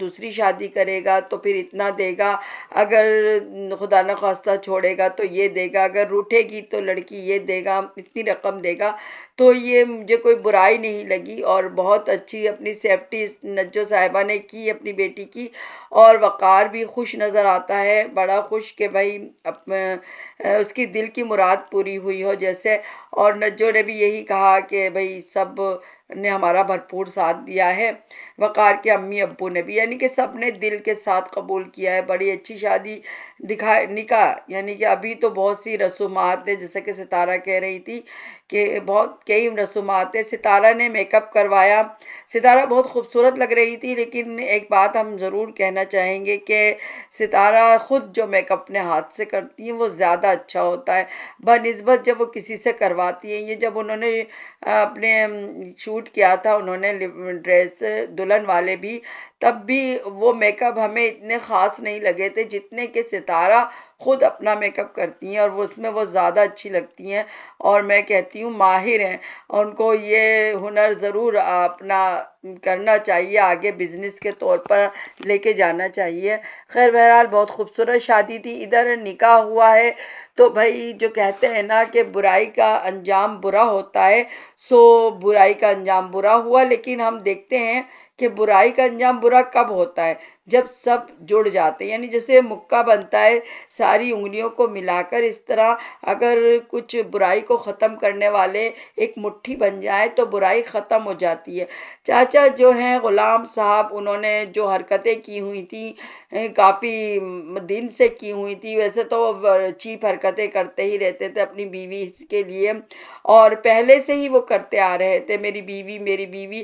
دوسری شادی کرے گا تو پھر اتنا دے گا، اگر خدا نخواستہ چھوڑے گا تو یہ دے گا، اگر روٹھے گی تو لڑکی یہ دے گا، اتنی رقم دے گا۔ تو یہ مجھے کوئی برائی نہیں لگی، اور بہت اچھی اپنی سیفٹی اس نجو صاحبہ نے کی اپنی بیٹی کی، اور وقار بھی خوش نظر آتا ہے، بڑا خوش کہ بھائی اس کی دل کی مراد پوری ہوئی ہو جیسے۔ اور نجو نے بھی یہی کہا کہ بھائی سب نے ہمارا بھرپور ساتھ دیا ہے، وقار کے امی ابو نے بھی، یعنی کہ سب نے دل کے ساتھ قبول کیا ہے۔ بڑی اچھی شادی نکاح، یعنی کہ ابھی تو بہت سی رسومات ہیں، جیسا کہ ستارہ کہہ رہی تھی کہ بہت کئی رسومات ہیں۔ ستارہ نے میک اپ کروایا، ستارہ بہت خوبصورت لگ رہی تھی، لیکن ایک بات ہم ضرور کہنا چاہیں گے کہ ستارہ خود جو میک اپ اپنے ہاتھ سے کرتی ہیں وہ زیادہ اچھا ہوتا ہے بنسبت جب وہ کسی سے کرواتی ہیں۔ یہ جب انہوں نے اپنے شوٹ کیا تھا، انہوں نے ڈریس دلہن والے بھی، تب بھی وہ میک اپ ہمیں اتنے خاص نہیں لگے تھے جتنے کہ ستارہ خود اپنا میک اپ کرتی ہیں، اور وہ اس میں وہ زیادہ اچھی لگتی ہیں، اور میں کہتی ہوں ماہر ہیں، اور ان کو یہ ہنر ضرور اپنا کرنا چاہیے، آگے بزنس کے طور پر لے کے جانا چاہیے۔ خیر بہرحال بہت خوبصورت شادی تھی۔ ادھر نکاح ہوا ہے تو بھائی جو کہتے ہیں نا کہ برائی کا انجام برا ہوتا ہے، سو برائی کا انجام برا ہوا، لیکن ہم دیکھتے ہیں کہ برائی کا انجام برا کب ہوتا ہے؟ جب سب جڑ جاتے ہیں، یعنی جیسے مکہ بنتا ہے ساری انگلیوں کو ملا کر، اس طرح اگر کچھ برائی کو ختم کرنے والے ایک مٹھی بن جائے تو برائی ختم ہو جاتی ہے۔ چاچا جو ہیں غلام صاحب، انہوں نے جو حرکتیں کی ہوئی تھیں کافی دن سے کی ہوئی تھی، ویسے تو چیپ حرکتیں کرتے ہی رہتے تھے اپنی بیوی کے لیے، اور پہلے سے ہی وہ کرتے آ رہے تھے، میری بیوی میری بیوی۔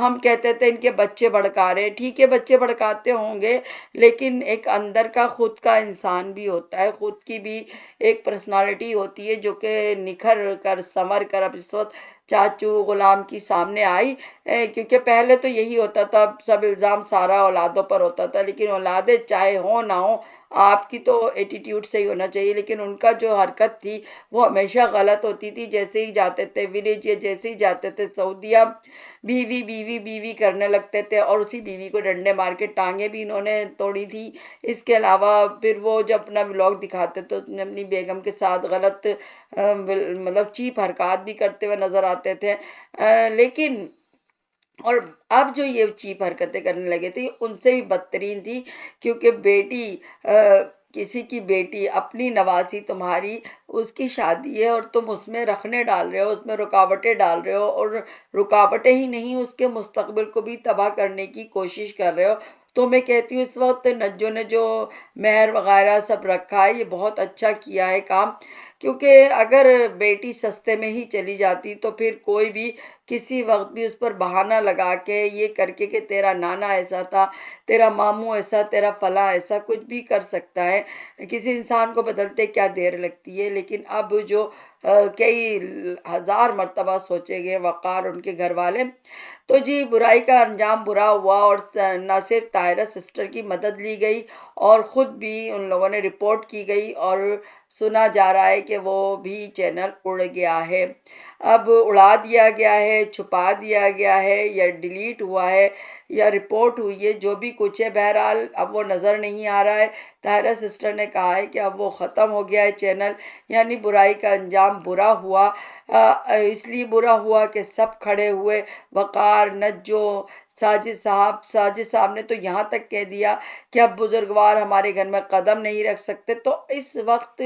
ہم کہتے تھے ان کے بچے بھڑکا رہے، ٹھیک ہے بچے بھڑکاتے ہوں گے، لیکن ایک اندر کا خود کا انسان بھی ہوتا ہے، خود کی بھی ایک پرسنالٹی ہوتی ہے جو کہ نکھر کر سنور کر اب اس وقت چاچو غلام کی سامنے آئی۔ کیونکہ پہلے تو یہی ہوتا تھا، سب الزام سارا اولادوں پر ہوتا تھا، لیکن اولادیں چاہے ہوں نہ ہوں، آپ کی تو ایٹیٹیوڈ سے ہی ہونا چاہیے، لیکن ان کا جو حرکت تھی وہ ہمیشہ غلط ہوتی تھی۔ جیسے ہی جاتے تھے ولیج، یا جیسے ہی جاتے تھے سعودیہ، بیوی بیوی بیوی کرنے لگتے تھے، اور اسی بیوی کو ڈنڈے مار کے ٹانگیں بھی انہوں نے توڑی تھی۔ اس کے علاوہ پھر وہ جب اپنا ولاگ دکھاتے تو اپنی بیگم کے ساتھ غلط مطلب چیپ حرکات بھی کرتے ہوئے نظر آتے تھے، لیکن اور اب جو یہ چیپ حرکتیں کرنے لگے تھے ان سے بھی بدترین تھی، کیونکہ بیٹی کسی کی بیٹی اپنی نواسی تمہاری، اس کی شادی ہے اور تم اس میں رکھنے ڈال رہے ہو، اس میں رکاوٹیں ڈال رہے ہو، اور رکاوٹیں ہی نہیں اس کے مستقبل کو بھی تباہ کرنے کی کوشش کر رہے ہو۔ تو میں کہتی ہوں اس وقت نجو نے جو مہر وغیرہ سب رکھا ہے یہ بہت اچھا کیا ہے کام، کیونکہ اگر بیٹی سستے میں ہی چلی جاتی تو پھر کوئی بھی کسی وقت بھی اس پر بہانہ لگا کے یہ کر کے کہ تیرا نانا ایسا تھا، تیرا ماموں ایسا، تیرا فلاں ایسا، کچھ بھی کر سکتا ہے۔ کسی انسان کو بدلتے کیا دیر لگتی ہے، لیکن اب جو کئی ہزار مرتبہ سوچے گئے وقار ان کے گھر والے، تو جی برائی کا انجام برا ہوا، اور نہ صرف طاہرہ سسٹر کی مدد لی گئی، اور خود بھی ان لوگوں نے رپورٹ کی گئی، اور سنا جا رہا ہے کہ وہ بھی چینل اڑ گیا ہے، اب اڑا دیا گیا ہے، چھپا دیا گیا ہے، یا ڈیلیٹ ہوا ہے، یا رپورٹ ہوئی ہے، جو بھی کچھ ہے بہرحال اب وہ نظر نہیں آ رہا ہے۔ طاہرہ سسٹر نے کہا ہے کہ اب وہ ختم ہو گیا ہے چینل، یعنی برائی کا انجام برا ہوا، اس لیے برا ہوا کہ سب کھڑے ہوئے، وقار، نجو، ساجد صاحب نے تو یہاں تک کہہ دیا کہ اب بزرگوار ہمارے گھر میں قدم نہیں رکھ سکتے۔ تو اس وقت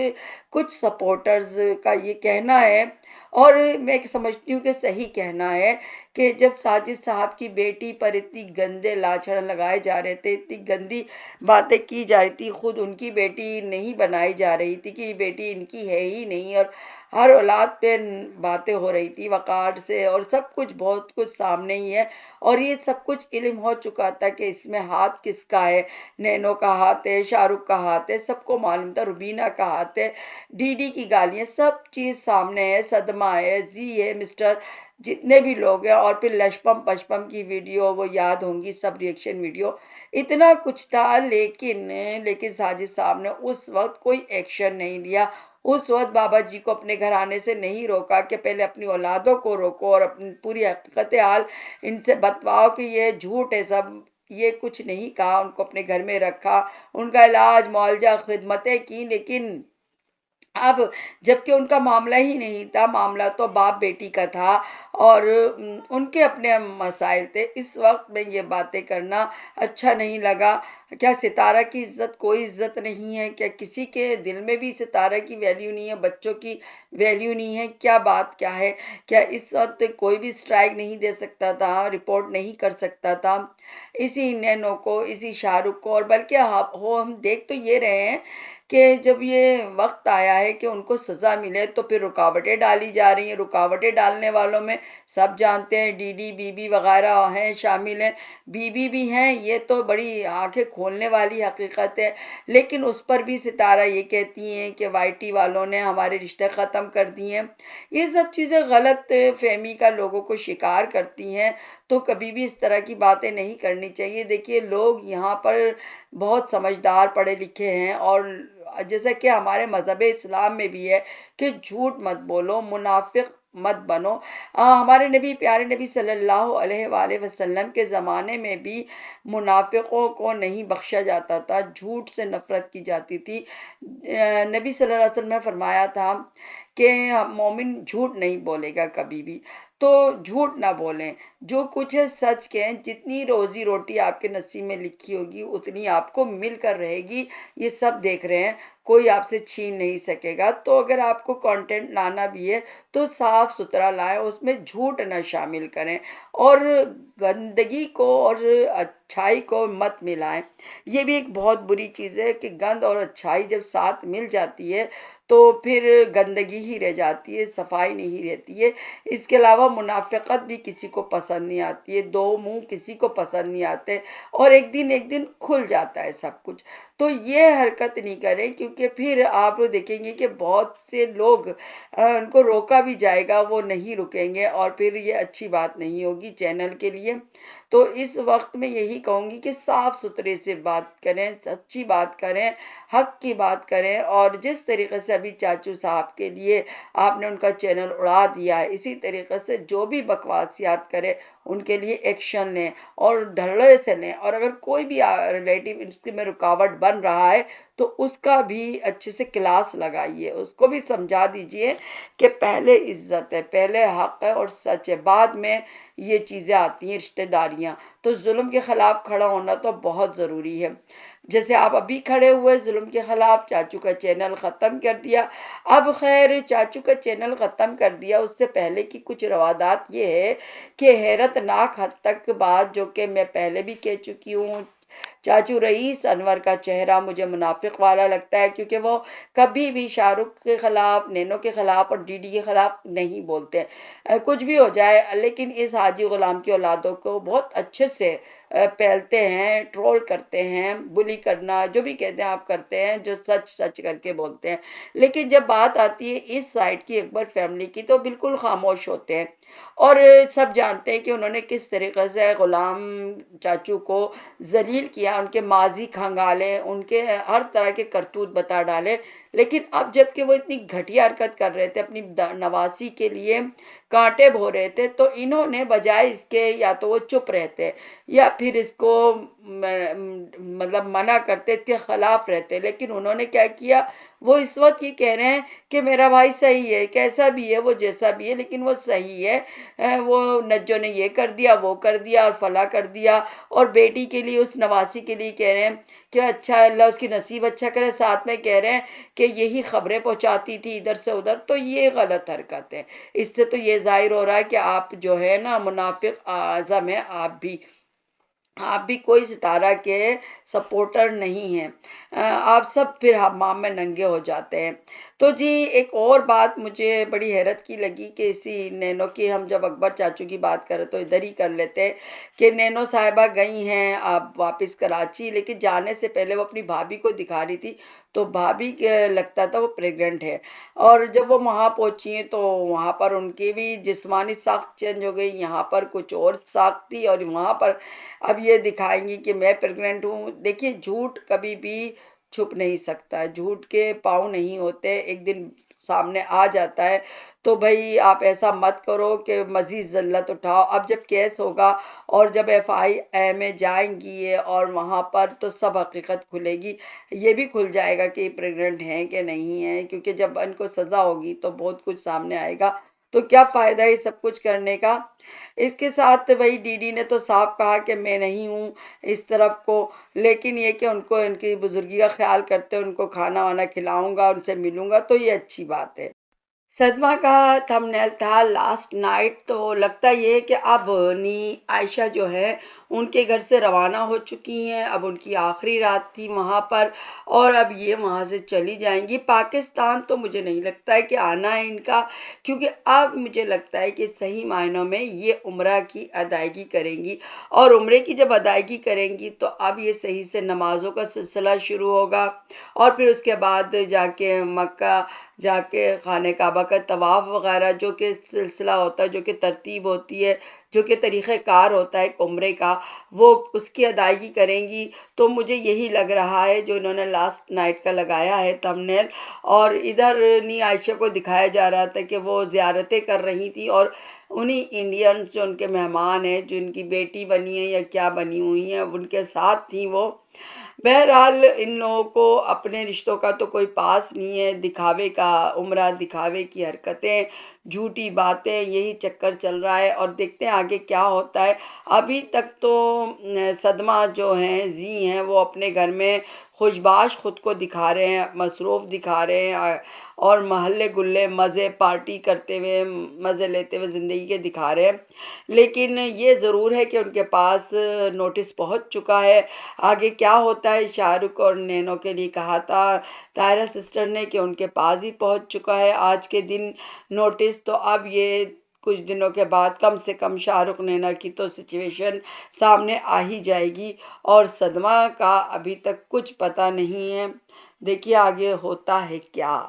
کچھ سپورٹرز کا یہ کہنا ہے، اور میں سمجھتی ہوں کہ صحیح کہنا ہے، کہ جب ساجد صاحب کی بیٹی پر اتنی گندے لاچھڑ لگائے جا رہے تھے، اتنی گندی باتیں کی جا رہی تھی، خود ان کی بیٹی نہیں بنائی جا رہی تھی کہ یہ بیٹی ان کی ہے ہی نہیں، اور ہر اولاد پہ باتیں ہو رہی تھی وقار سے، اور سب کچھ بہت کچھ سامنے ہی ہے، اور یہ سب کچھ علم ہو چکا تھا کہ اس میں ہاتھ کس کا ہے، نینو کا ہاتھ ہے، شاہ رخ کا ہاتھ ہے، سب کو معلوم تھا، روبینہ کا ہاتھ ہے، ڈی ڈی کی گالیاں، سب چیز سامنے ہے، صدمہ ہے، زی ہے، مسٹر جتنے بھی لوگ ہیں، اور پھر لشپم پشپم کی ویڈیو وہ یاد ہوں گی، سب ریئیکشن ویڈیو، اتنا کچھ تھا، لیکن ساجد صاحب نے اس وقت کوئی ایکشن نہیں لیا، اس وقت بابا جی کو اپنے گھر آنے سے نہیں روکا کہ پہلے اپنی اولادوں کو روکو اور اپنی پوری حقیقت حال ان سے بتواؤ کہ یہ جھوٹ ہے سب، یہ کچھ نہیں کہا، ان کو اپنے گھر میں رکھا، ان کا علاج معالجہ خدمتیں کی، لیکن اب جبکہ ان کا معاملہ ہی نہیں تھا، معاملہ تو باپ بیٹی کا تھا، اور ان کے اپنے مسائل تھے، اس وقت میں یہ باتیں کرنا اچھا نہیں لگا۔ کیا ستارہ کی عزت کوئی عزت نہیں ہے؟ کیا کسی کے دل میں بھی ستارہ کی ویلیو نہیں ہے؟ بچوں کی ویلیو نہیں ہے؟ کیا بات کیا ہے؟ کیا اس وقت کوئی بھی اسٹرائک نہیں دے سکتا تھا، رپورٹ نہیں کر سکتا تھا؟ اسی نینو کو، اسی شاہ رخ کو، اور بلکہ ہم دیکھ تو یہ رہے ہیں کہ جب یہ وقت آیا ہے کہ ان کو سزا ملے تو پھر رکاوٹیں ڈالی جا رہی ہیں۔ رکاوٹیں ڈالنے والوں میں سب جانتے ہیں ڈی ڈی بی بی وغیرہ ہیں، شامل ہیں، بی بی بھی ہیں، یہ تو بڑی آنکھیں کھولنے والی حقیقت ہے۔ لیکن اس پر بھی ستارہ یہ کہتی ہیں کہ وائی ٹی والوں نے ہمارے رشتے ختم کر دیے ہیں۔ یہ سب چیزیں غلط فہمی کا لوگوں کو شکار کرتی ہیں، تو کبھی بھی اس طرح کی باتیں نہیں کرنی چاہیے۔ دیکھیے لوگ یہاں پر بہت سمجھدار پڑھے لکھے ہیں، اور جیسا کہ ہمارے مذہب اسلام میں بھی ہے کہ جھوٹ مت بولو، منافق مت بنو۔ ہمارے نبی، پیارے نبی صلی اللہ علیہ وآلہ وسلم کے زمانے میں بھی منافقوں کو نہیں بخشا جاتا تھا، جھوٹ سے نفرت کی جاتی تھی۔ نبی صلی اللہ علیہ وسلم نے فرمایا تھا کہ مومن جھوٹ نہیں بولے گا کبھی بھی، تو جھوٹ نہ بولیں، جو کچھ ہے سچ کہیں۔ جتنی روزی روٹی آپ کے نصیب میں لکھی ہوگی اتنی آپ کو مل کر رہے گی، یہ سب دیکھ رہے ہیں، کوئی آپ سے چھین نہیں سکے گا۔ تو اگر آپ کو کانٹینٹ لانا بھی ہے تو صاف ستھرا لائیں، اس میں جھوٹ نہ شامل کریں، اور گندگی کو اور اچھائی کو مت ملائیں۔ یہ بھی ایک بہت بری چیز ہے کہ گند اور اچھائی جب ساتھ مل جاتی ہے تو پھر گندگی ہی رہ جاتی ہے، صفائی نہیں رہتی ہے۔ اس کے علاوہ منافقت بھی کسی کو پسند نہیں آتی ہے، دو منہ کسی کو پسند نہیں آتے، اور ایک دن کھل جاتا ہے سب کچھ۔ تو یہ حرکت نہیں کریں، کیونکہ پھر آپ دیکھیں گے کہ بہت سے لوگ ان کو روکا بھی جائے گا، وہ نہیں رکیں گے، اور پھر یہ اچھی بات نہیں ہوگی چینل کے لیے۔ تو اس وقت میں یہی کہوں گی کہ صاف ستھرے سے بات کریں، سچی بات کریں، حق کی بات کریں، اور جس طریقے سے ابھی چاچو صاحب کے لیے آپ نے ان کا چینل اڑا دیا ہے، اسی طریقے سے جو بھی بکواسیات کرے ان کے لیے ایکشن لیں اور دھڑے سے لیں، اور اگر کوئی بھی ریلیٹیو اس میں رکاوٹ بن رہا ہے تو اس کا بھی اچھے سے کلاس لگائیے، اس کو بھی سمجھا دیجئے کہ پہلے عزت ہے، پہلے حق ہے اور سچ ہے، بعد میں یہ چیزیں آتی ہیں، رشتہ داریاں۔ تو ظلم کے خلاف کھڑا ہونا تو بہت ضروری ہے، جیسے آپ ابھی کھڑے ہوئے ظلم کے خلاف، چاچو کا چینل ختم کر دیا۔ اب خیر چاچو کا چینل ختم کر دیا، اس سے پہلے کی کچھ روادات یہ ہے کہ حیرت ناک حد تک بات، جو کہ میں پہلے بھی کہہ چکی ہوں، چاچو رئیس انور کا چہرہ مجھے منافق والا لگتا ہے، کیونکہ وہ کبھی بھی شاہ رخ کے خلاف، نینو کے خلاف اور ڈی ڈی کے خلاف نہیں بولتے۔ کچھ بھی ہو جائے، لیکن اس حاجی غلام کی اولادوں کو بہت اچھے سے پھیلتے ہیں، ٹرول کرتے ہیں، بلی کرنا جو بھی کہتے ہیں آپ کرتے ہیں، جو سچ سچ کر کے بولتے ہیں۔ لیکن جب بات آتی ہے اس سائڈ کی، اکبر فیملی کی، تو بالکل خاموش ہوتے ہیں، اور سب جانتے ہیں کہ انہوں نے کس طریقے سے غلام چاچو کو ذلیل کیا، ان کے ماضی کھنگالے، ان کے ہر طرح کے کرتوت بتا ڈالے۔ لیکن اب جب کہ وہ اتنی گھٹیا حرکت کر رہے تھے، اپنی نواسی کے لیے کانٹے بو رہے تھے، تو انہوں نے بجائے اس کے یا تو وہ چپ رہتے یا پھر اس کو مطلب منع کرتے، اس کے خلاف رہتے، لیکن انہوں نے کیا کیا، وہ اس وقت یہ کہہ رہے ہیں کہ میرا بھائی صحیح ہے، کیسا بھی ہے وہ، جیسا بھی ہے، لیکن وہ صحیح ہے، وہ نجو نے یہ کر دیا، وہ کر دیا اور فلاں کر دیا، اور بیٹی کے لیے، اس نواسی کے لیے کہہ رہے ہیں کہ اچھا اللہ اس کی نصیب اچھا کرے، ساتھ میں کہہ رہے ہیں کہ یہی خبریں پہنچاتی تھی ادھر سے ادھر۔ تو یہ غلط حرکت ہے، اس سے تو یہ ظاہر ہو رہا ہے کہ آپ جو ہے نا منافق اعظم ہیں، آپ بھی کوئی ستارہ کے سپورٹر نہیں ہیں، آپ سب پھر حمام میں ننگے ہو جاتے ہیں۔ تو جی ایک اور بات مجھے بڑی حیرت کی لگی کہ اسی نینو کی، ہم جب اکبر چاچو کی بات کریں تو ادھر ہی کر لیتے ہیں، کہ نینو صاحبہ گئی ہیں آپ واپس کراچی، لیکن جانے سے پہلے وہ اپنی بھابھی کو دکھا رہی تھی، تو بھابھی کے لگتا تھا وہ پریگننٹ ہے، اور جب وہ وہاں پہنچی ہیں تو وہاں پر ان کی بھی جسمانی ساخت چینج ہو گئی، یہاں پر کچھ اور ساخت تھی، اور وہاں پر اب یہ دکھائیں گی کہ میں پریگننٹ ہوں۔ دیکھیے جھوٹ کبھی بھی چھپ نہیں سکتا، جھوٹ کے پاؤں نہیں ہوتے، ایک دن سامنے آ جاتا ہے تو بھائی آپ ایسا مت کرو کہ مزید ذلت اٹھاؤ۔ اب جب کیس ہوگا اور جب FIA میں جائیں گی یہ اور وہاں پر تو سب حقیقت کھلے گی، یہ بھی کھل جائے گا کہ یہ پریگننٹ ہیں کہ نہیں ہیں، کیونکہ جب ان کو سزا ہوگی تو بہت کچھ سامنے آئے گا، تو کیا فائدہ ہے سب کچھ کرنے کا۔ اس کے ساتھ وہی ڈی ڈی نے تو صاف کہا کہ میں نہیں ہوں اس طرف کو، لیکن یہ کہ ان کو ان کی بزرگی کا خیال کرتے ان کو کھانا وانا کھلاؤں گا، ان سے ملوں گا، تو یہ اچھی بات ہے۔ صدمہ کا تھمبنیل تھا لاسٹ نائٹ، تو لگتا یہ ہے کہ اب نی عائشہ جو ہے ان کے گھر سے روانہ ہو چکی ہیں، اب ان کی آخری رات تھی وہاں پر اور اب یہ وہاں سے چلی جائیں گی پاکستان۔ تو مجھے نہیں لگتا ہے کہ آنا ہے ان کا، کیونکہ اب مجھے لگتا ہے کہ صحیح معنوں میں یہ عمرہ کی ادائیگی کریں گی، اور عمرے کی جب ادائیگی کریں گی تو اب یہ صحیح سے نمازوں کا سلسلہ شروع ہوگا، اور پھر اس کے بعد جا کے مکہ جا کے خانہ کعبہ کا طواف وغیرہ جو کہ سلسلہ ہوتا ہے، جو کہ ترتیب ہوتی ہے، جو کہ طریقہ کار ہوتا ہے ایک عمرے کا، وہ اس کی ادائیگی کریں گی۔ تو مجھے یہی لگ رہا ہے جو انہوں نے لاسٹ نائٹ کا لگایا ہے تھمبنیل، اور ادھر نی عائشہ کو دکھایا جا رہا تھا کہ وہ زیارتیں کر رہی تھی، اور انہی انڈینز جو ان کے مہمان ہیں، جو ان کی بیٹی بنی ہیں یا کیا بنی ہوئی ہیں، ان کے ساتھ تھیں وہ۔ بہرحال ان لوگوں کو اپنے رشتوں کا تو کوئی پاس نہیں ہے، دکھاوے کا عمرہ، دکھاوے کی حرکتیں، جھوٹی باتیں، یہی چکر چل رہا ہے، اور دیکھتے ہیں آگے کیا ہوتا ہے۔ ابھی تک تو صدمہ جو ہیں زی ہیں وہ اپنے گھر میں خوش باش خود کو دکھا رہے ہیں، مصروف دکھا رہے ہیں، اور محلے گلے مزے پارٹی کرتے ہوئے، مزے لیتے ہوئے زندگی کے دکھا رہے ہیں۔ لیکن یہ ضرور ہے کہ ان کے پاس نوٹس پہنچ چکا ہے، آگے کیا ہوتا ہے۔ شاہ رخ اور نینو کے لیے کہا تھا طاہرہ سسٹر نے کہ ان کے پاس ہی پہنچ چکا ہے آج کے دن نوٹس، تو اب یہ کچھ دنوں کے بعد کم سے کم شاہ رخ نینا کی تو سچویشن سامنے آ ہی جائے گی، اور صدمہ کا ابھی تک کچھ پتہ نہیں ہے۔ دیکھیے آگے ہوتا ہے کیا۔